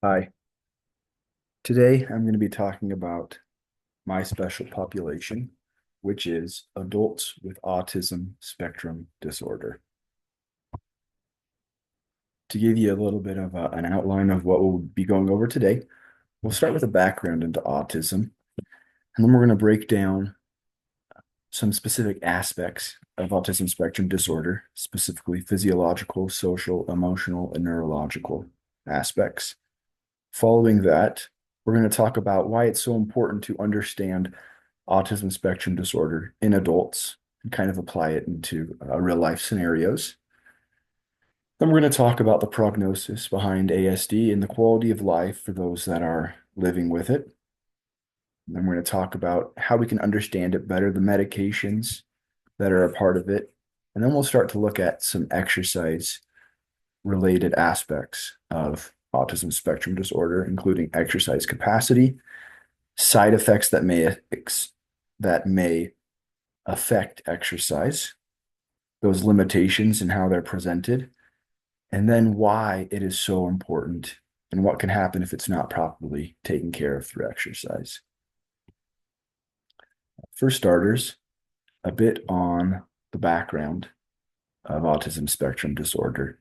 Hi. Today I'm going to be talking about my special population, which is adults with autism spectrum disorder. To give you a little bit of an outline of what we'll be going over today, we'll start with a background into autism, and then we're going to break down some specific aspects of autism spectrum disorder, specifically physiological, social, emotional, and neurological aspects. Following that, we're going to talk about why it's so important to understand autism spectrum disorder in adults and kind of apply it into real life scenarios. Then we're going to talk about the prognosis behind ASD and the quality of life for those that are living with it. And then we're going to talk about how we can understand it better, the medications that are a part of it. And then we'll start to look at some exercise related aspects of autism spectrum disorder, including exercise capacity, side effects that may affect exercise, those limitations and how they're presented, and then why it is so important and what can happen if it's not properly taken care of through exercise. For starters, a bit on the background of autism spectrum disorder.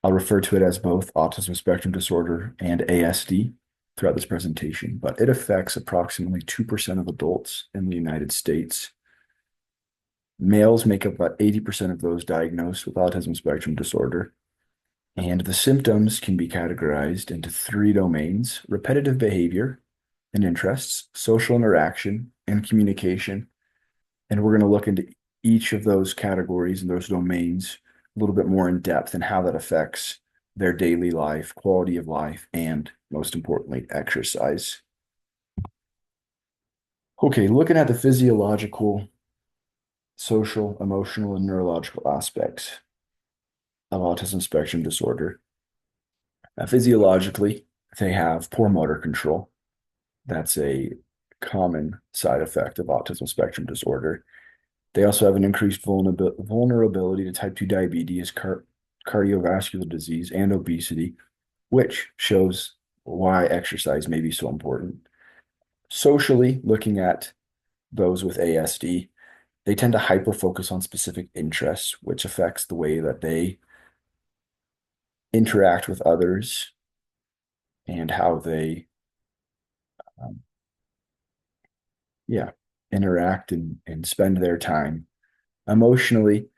I'll refer to it as both autism spectrum disorder and ASD throughout this presentation, but it affects approximately 2% of adults in the United States. Males make up about 80% of those diagnosed with autism spectrum disorder, and the symptoms can be categorized into three domains: repetitive behavior and interests, social interaction, and communication. And we're going to look into each of those categories and those domains a little bit more in depth and how that affects their daily life, quality of life, and most importantly, exercise. Okay, looking at the physiological, social, emotional, and neurological aspects of autism spectrum disorder. Physiologically, they have poor motor control. That's a common side effect of autism spectrum disorder. They also have an increased vulnerability to type 2 diabetes, cardiovascular disease, and obesity, which shows why exercise may be so important. Socially, looking at those with ASD, they tend to hyper focus on specific interests, which affects the way that they interact with others and how they, um, yeah, interact and spend their time. Emotionally,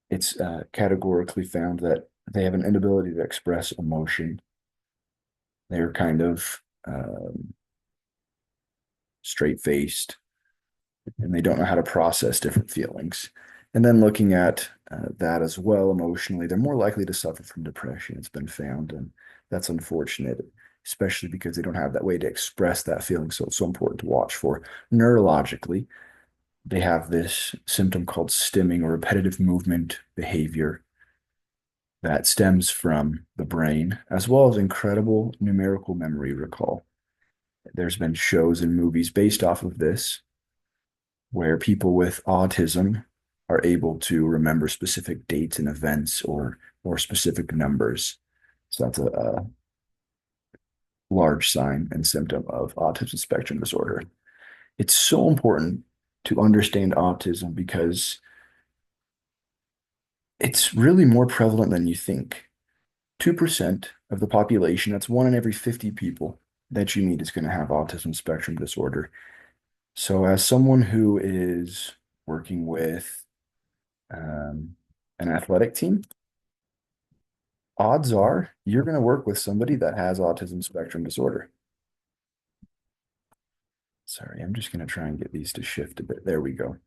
it's categorically found that they have an inability to express emotion. They're kind of straight-faced and they don't know how to process different feelings. And then looking at that as well emotionally, they're more likely to suffer from depression, it's been found. And that's unfortunate, especially because they don't have that way to express that feeling. So it's so important to watch for. Neurologically, they have this symptom called stimming or repetitive movement behavior that stems from the brain, as well as incredible numerical memory recall. There's been shows and movies based off of this where people with autism are able to remember specific dates and events or specific numbers. So that's a large sign and symptom of autism spectrum disorder. It's so important to understand autism because it's really more prevalent than you think. 2% of the population, that's one in every 50 people that you meet is going to have autism spectrum disorder. So, as someone who is working with um, an athletic team, odds are you're going to work with somebody that has autism spectrum disorder. Sorry, I'm just going to try and get these to shift a bit. There we go.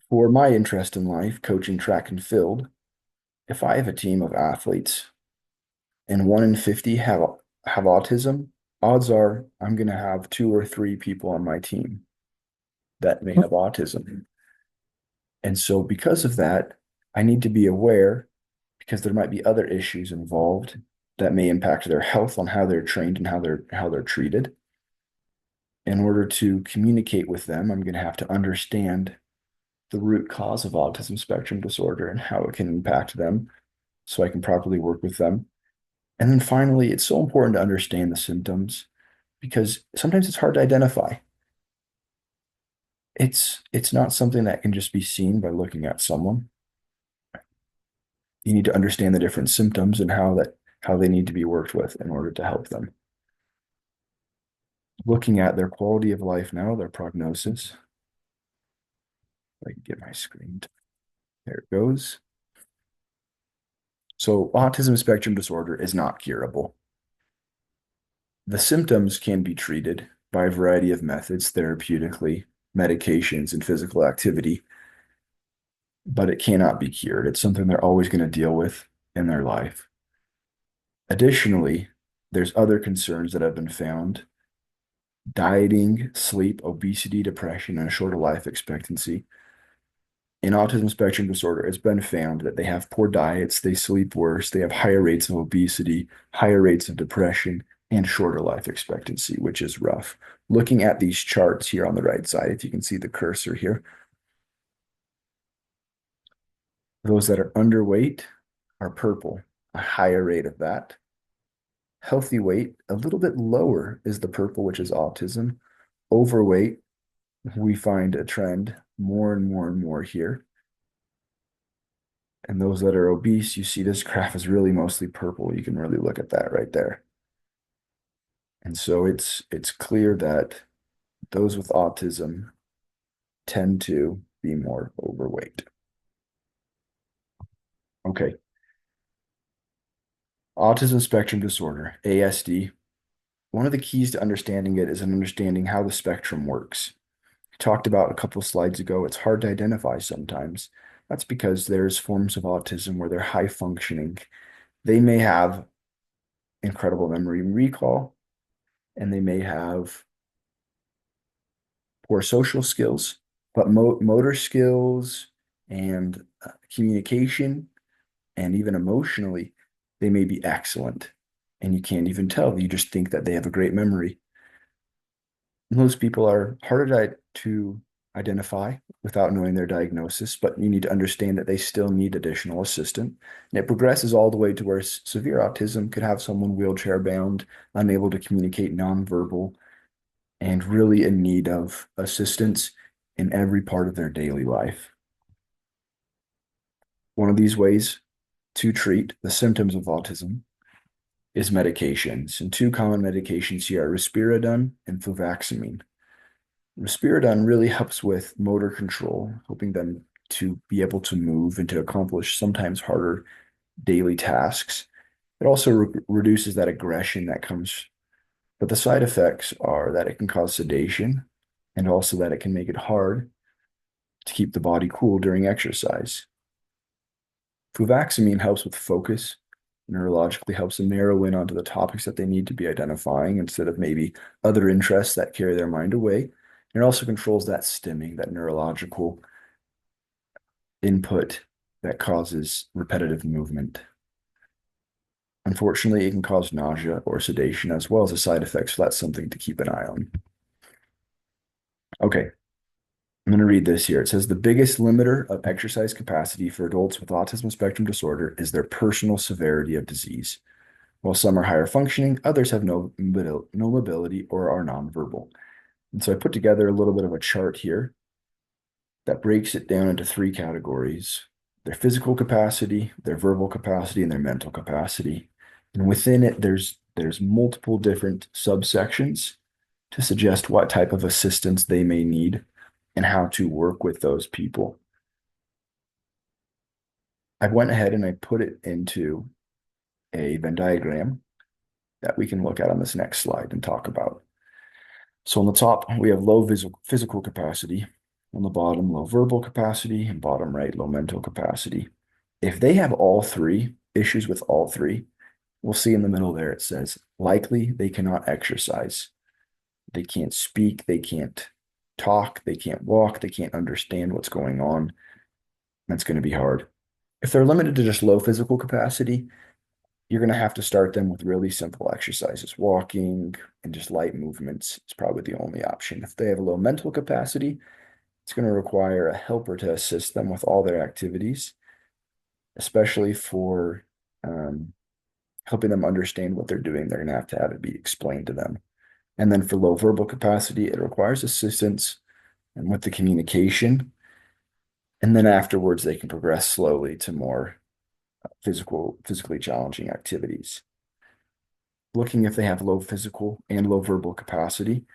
For my interest in life, coaching track and field, if I have a team of athletes and one in 50 have autism, odds are I'm going to have two or three people on my team that may have autism. And so because of that, I need to be aware because there might be other issues involved that may impact their health on how they're trained and how they're treated. In order to communicate with them, I'm going to have to understand the root cause of autism spectrum disorder and how it can impact them so I can properly work with them. And then finally, it's so important to understand the symptoms because sometimes it's hard to identify. It's not something that can just be seen by looking at someone. You need to understand the different symptoms and how they need to be worked with in order to help them. Looking at their quality of life now, their prognosis. If I can get my screen. There it goes. So autism spectrum disorder is not curable. The symptoms can be treated by a variety of methods, therapeutically, medications, and physical activity, but it cannot be cured. It's something they're always going to deal with in their life. Additionally, there's other concerns that have been found: dieting, sleep, obesity, depression, and a shorter life expectancy. In autism spectrum disorder, it's been found that they have poor diets, they sleep worse, they have higher rates of obesity, higher rates of depression, and shorter life expectancy, which is rough. Looking at these charts here on the right side, if you can see the cursor here, those that are underweight are purple, a higher rate of that. Healthy weight, a little bit lower is the purple, which is autism. Overweight, we find a trend more and more and more here. And those that are obese, you see this graph is really mostly purple. You can really look at that right there. And so it's clear that those with autism tend to be more overweight. Okay. Autism spectrum disorder, ASD. One of the keys to understanding it is an understanding how the spectrum works. We talked about a couple of slides ago, it's hard to identify sometimes. That's because there's forms of autism where they're high functioning. They may have incredible memory and recall, and they may have poor social skills, but motor skills and communication and even emotionally, they may be excellent. And you can't even tell. You just think that they have a great memory. Most people are harder to identify without knowing their diagnosis, but you need to understand that they still need additional assistance. And it progresses all the way to where severe autism could have someone wheelchair bound, unable to communicate nonverbal, and really in need of assistance in every part of their daily life. One of these ways to treat the symptoms of autism is medications. And two common medications here are risperidone and fluvoxamine. Risperidone really helps with motor control, helping them to be able to move and to accomplish sometimes harder daily tasks. It also reduces that aggression that comes, but the side effects are that it can cause sedation and also that it can make it hard to keep the body cool during exercise. Fluvoxamine helps with focus, neurologically helps them narrow in onto the topics that they need to be identifying instead of maybe other interests that carry their mind away. And it also controls that stimming, that neurological input that causes repetitive movement. Unfortunately, it can cause nausea or sedation as well as a side effect, so that's something to keep an eye on. Okay, I'm going to read this here. It says the biggest limiter of exercise capacity for adults with autism spectrum disorder is their personal severity of disease. While some are higher functioning, others have no mobility or are nonverbal. And so I put together a little bit of a chart here that breaks it down into three categories: their physical capacity, their verbal capacity, and their mental capacity. And within it, there's multiple different subsections to suggest what type of assistance they may need and how to work with those people. I went ahead and I put it into a Venn diagram that we can look at on this next slide and talk about. So on the top, we have low physical capacity. On the bottom, low verbal capacity, and bottom right, low mental capacity. If they have all three, issues with all three, we'll see in the middle there, it says likely they cannot exercise. They can't speak, they can't talk, they can't walk, they can't understand what's going on. That's going to be hard. If they're limited to just low physical capacity, you're going to have to start them with really simple exercises. Walking and just light movements is probably the only option. If they have a low mental capacity, It's going to require a helper to assist them with all their activities, especially for helping them understand what they're doing. They're going to have it be explained to them. And then for low verbal capacity, it requires assistance and with the communication. And then afterwards, they can progress slowly to more physically challenging activities. Looking if they have low physical and low verbal capacity,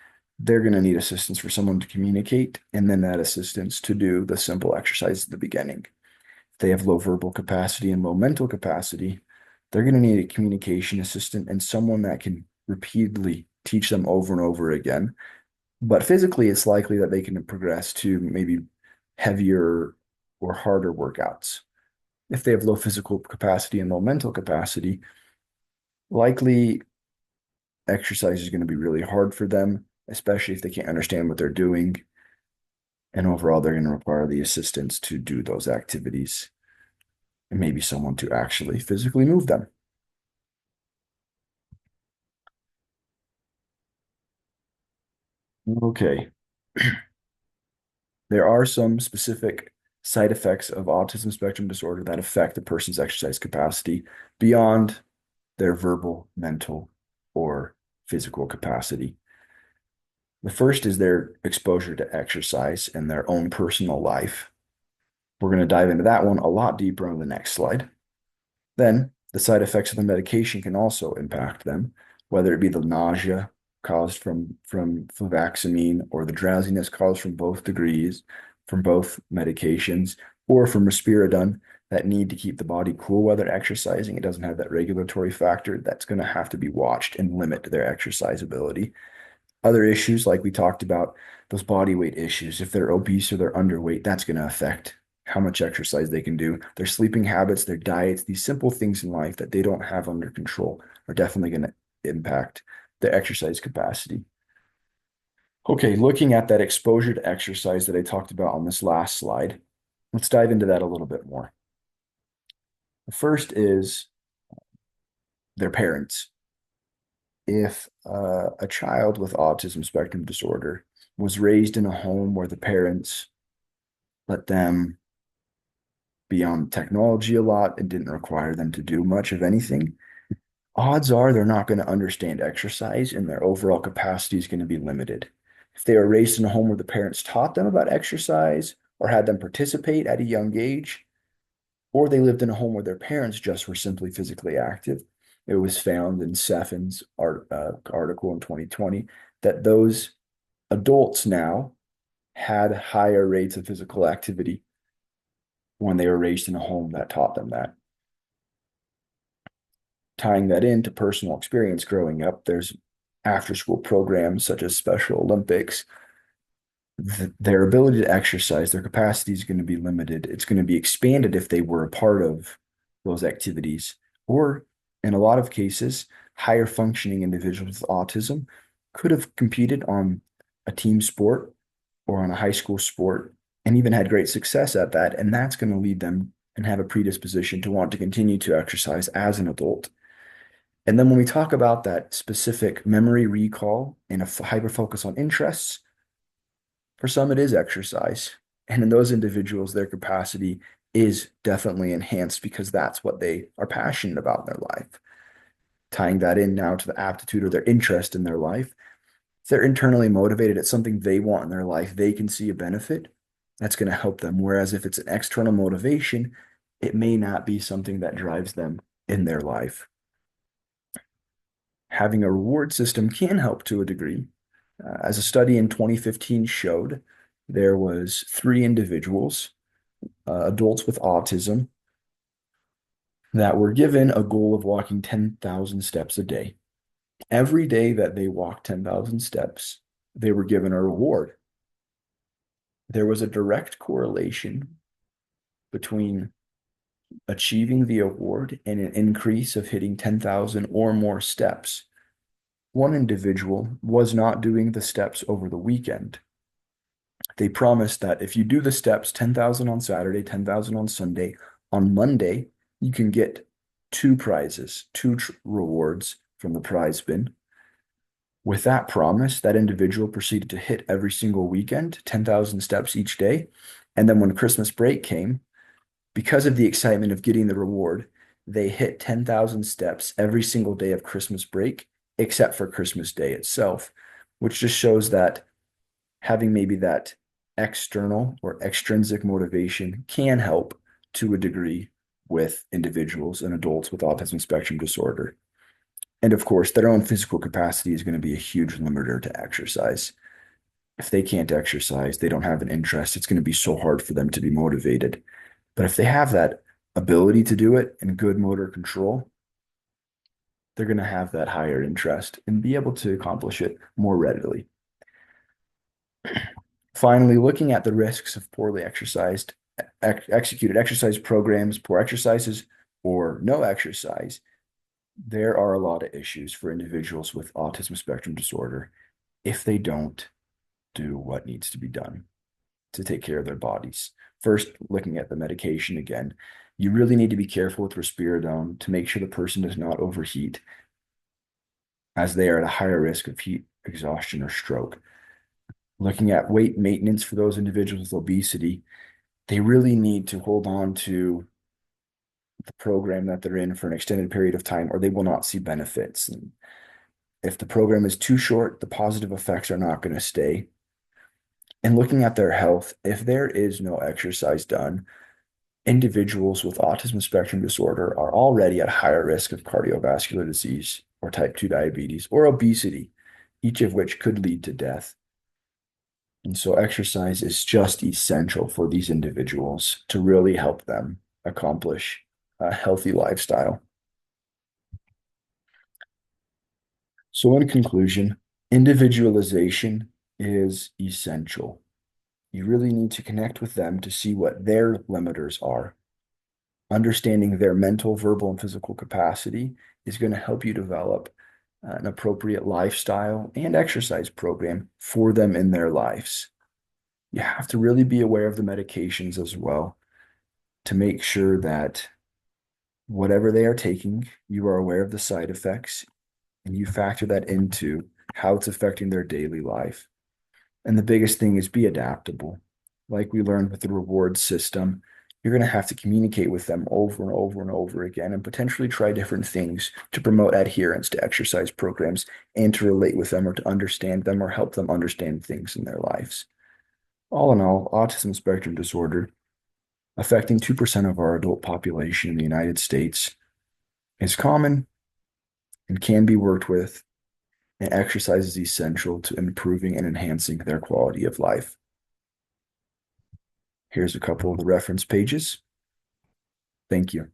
they're going to need assistance for someone to communicate, and then that assistance to do the simple exercise at the beginning. If they have low verbal capacity and low mental capacity, they're going to need a communication assistant and someone that can repeatedly teach them over and over again. But physically, it's likely that they can progress to maybe heavier or harder workouts. If they have low physical capacity and low mental capacity, likely exercise is going to be really hard for them, especially if they can't understand what they're doing. And overall, they're going to require the assistance to do those activities and maybe someone to actually physically move them. Okay. There are some specific side effects of autism spectrum disorder that affect a person's exercise capacity beyond their verbal, mental, or physical capacity. The first is their exposure to exercise in their own personal life. We're going to dive into that one a lot deeper on the next slide. Then, the side effects of the medication can also impact them, whether it be the nausea caused from fluvoxamine or the drowsiness caused from both degrees, from both medications, or from risperidone that need to keep the body cool while they're exercising. It doesn't have that regulatory factor that's going to have to be watched and limit their exercise ability. Other issues, like we talked about, those body weight issues, if they're obese or they're underweight, that's going to affect how much exercise they can do. Their sleeping habits, their diets, these simple things in life that they don't have under control are definitely going to impact their exercise capacity. Okay, looking at that exposure to exercise that I talked about on this last slide, let's dive into that a little bit more. The first is their parents. If a child with autism spectrum disorder was raised in a home where the parents let them be on technology a lot and didn't require them to do much of anything, odds are they're not going to understand exercise and their overall capacity is going to be limited. If they were raised in a home where the parents taught them about exercise or had them participate at a young age, or they lived in a home where their parents just were simply physically active, it was found in Seffin's article in 2020 that those adults now had higher rates of physical activity when they were raised in a home that taught them that. Tying that into personal experience growing up, there's after school programs such as Special Olympics. Their ability to exercise, their capacity is going to be limited. It's going to be expanded if they were a part of those activities. Or in a lot of cases, higher functioning individuals with autism could have competed on a team sport or on a high school sport and even had great success at that. And that's going to lead them and have a predisposition to want to continue to exercise as an adult. And then when we talk about that specific memory recall and a hyper focus on interests, for some it is exercise. And in those individuals, their capacity is definitely enhanced because that's what they are passionate about in their life. Tying that in now to the aptitude or their interest in their life, if they're internally motivated, it's something they want in their life, they can see a benefit, that's going to help them. Whereas if it's an external motivation, it may not be something that drives them in their life. Having a reward system can help to a degree. As a study in 2015 showed, there was three individuals, adults with autism, that were given a goal of walking 10,000 steps a day. Every day that they walked 10,000 steps, they were given a reward. There was a direct correlation between achieving the award and an increase of hitting 10,000 or more steps. One individual was not doing the steps over the weekend. They promised that if you do the steps 10,000 on Saturday, 10,000 on Sunday, on Monday, you can get two prizes, two rewards from the prize bin. With that promise, that individual proceeded to hit every single weekend, 10,000 steps each day. And then when Christmas break came, because of the excitement of getting the reward, they hit 10,000 steps every single day of Christmas break, except for Christmas Day itself, which just shows that having maybe that external or extrinsic motivation can help to a degree with individuals and adults with autism spectrum disorder. And of course, their own physical capacity is going to be a huge limiter to exercise. If they can't exercise, they don't have an interest, it's going to be so hard for them to be motivated. But if they have that ability to do it and good motor control, they're going to have that higher interest and be able to accomplish it more readily. Finally, looking at the risks of poorly executed exercise programs, poor exercises, or no exercise, there are a lot of issues for individuals with autism spectrum disorder if they don't do what needs to be done to take care of their bodies. First, looking at the medication again, you really need to be careful with risperidone to make sure the person does not overheat, as they are at a higher risk of heat exhaustion or stroke. Looking at weight maintenance for those individuals with obesity, they really need to hold on to the program that they're in for an extended period of time, or they will not see benefits. And if the program is too short, the positive effects are not going to stay. And looking at their health, if there is no exercise done, individuals with autism spectrum disorder are already at higher risk of cardiovascular disease or type 2 diabetes or obesity, each of which could lead to death. And so exercise is just essential for these individuals to really help them accomplish a healthy lifestyle. So in conclusion, individualization is essential. You really need to connect with them to see what their limiters are. Understanding their mental, verbal, and physical capacity is going to help you develop an appropriate lifestyle and exercise program for them in their lives. You have to really be aware of the medications as well to make sure that whatever they are taking, you are aware of the side effects and you factor that into how it's affecting their daily life. And the biggest thing is be adaptable. Like we learned with the reward system, you're going to have to communicate with them over and over and over again and potentially try different things to promote adherence to exercise programs and to relate with them or to understand them or help them understand things in their lives. All in all, autism spectrum disorder, affecting 2% of our adult population in the United States, is common and can be worked with, and exercise is essential to improving and enhancing their quality of life. Here's a couple of the reference pages. Thank you.